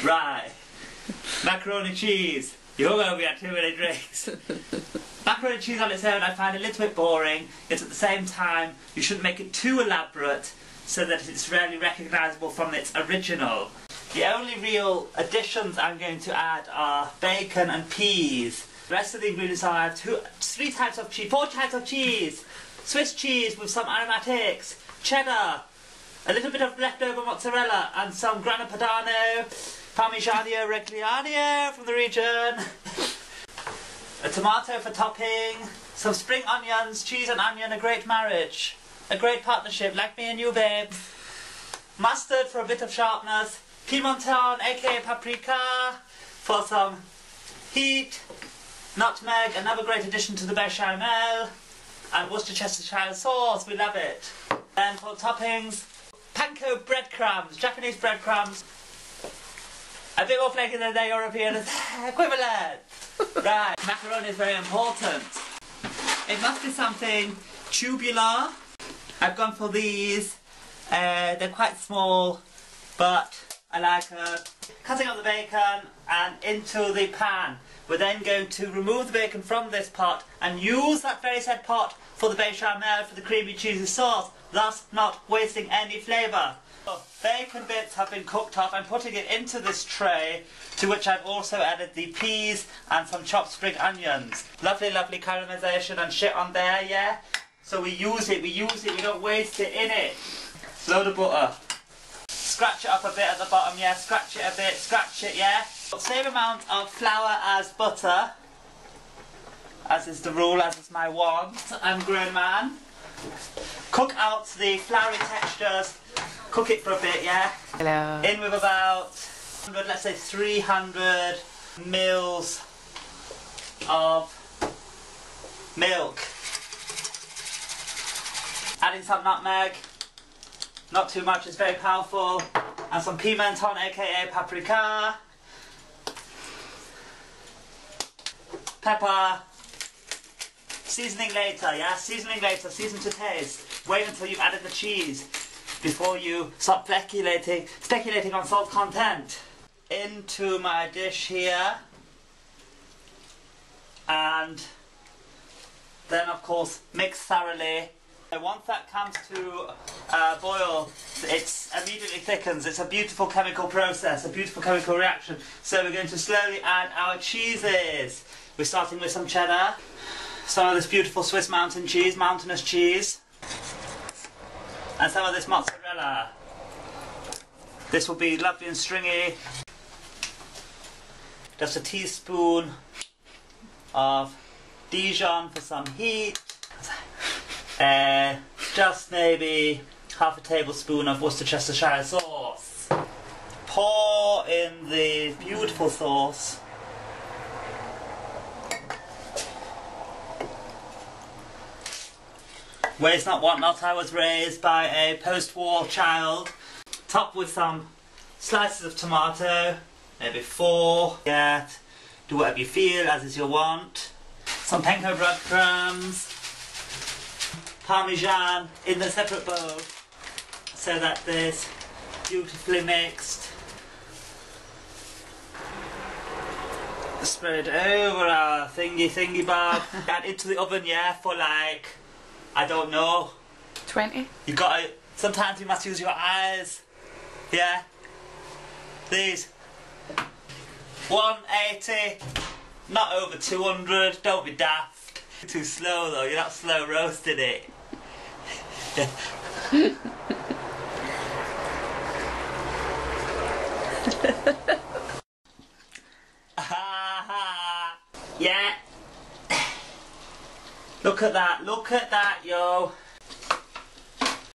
Right. Macaroni cheese. You're going to have too many drinks. Macaroni cheese on its own I find a little bit boring, yet at the same time you shouldn't make it too elaborate so that it's rarely recognisable from its original. The only real additions I'm going to add are bacon and peas. The rest of the ingredients are three types of cheese, 4 types of cheese, Swiss cheese with some aromatics, cheddar, a little bit of leftover mozzarella and some grana padano, parmigiano reggiano from the region, a tomato for topping, some spring onions, cheese and onion, a great marriage, a great partnership like me and you, babe, mustard for a bit of sharpness, pimenton aka paprika for some heat, nutmeg, another great addition to the bechamel, and Worcestershire sauce, we love it. And for toppings, panko breadcrumbs, Japanese breadcrumbs, a bit more flaky than their European equivalent. Right, macaroni is very important. It must be something tubular. I've gone for these. They're quite small, but I like cutting up the bacon and into the pan. We're then going to remove the bacon from this pot and use that very said pot for the bechamel, for the creamy cheesy sauce, thus not wasting any flavour. Bacon bits have been cooked up. I'm putting it into this tray, to which I've also added the peas and some chopped spring onions. Lovely, lovely caramelisation and shit on there, yeah? So we use it, we don't waste it in it. Load of butter. Scratch it up a bit at the bottom, yeah? Scratch it a bit, scratch it, yeah? Same amount of flour as butter, as is the rule, as is my want. I'm grown man. Cook out the floury textures. Cook it for a bit, yeah? Hello. In with about, let's say 300 mils of milk. Adding some nutmeg, not too much, it's very powerful. And some pimenton, aka paprika. Pepper. Seasoning later, yeah? Seasoning later, season to taste. Wait until you've added the cheese before you start speculating on salt content. Into my dish here, and then of course mix thoroughly. And once that comes to boil, it immediately thickens. It's a beautiful chemical process, a beautiful chemical reaction. So we're going to slowly add our cheeses. We're starting with some cheddar, some of this beautiful Swiss mountainous cheese, and some of this mozzarella. This will be lovely and stringy. Just a teaspoon of Dijon for some heat. Just maybe half a tablespoon of Worcestershire sauce. Pour in the beautiful sauce. Waste not, want not, I was raised by a post-war child. Top with some slices of tomato, maybe 4. Yeah, do whatever you feel, as is your want. Some panko breadcrumbs. Parmesan in the separate bowl, so that this beautifully mixed. Spread over our thingy bob. And into the oven, yeah, for like, I don't know, 20. You gotta, sometimes you must use your eyes. Yeah. These 180, not over 200, don't be daft. Too slow though, you're not slow roasting it. Yeah. Look at that, yo.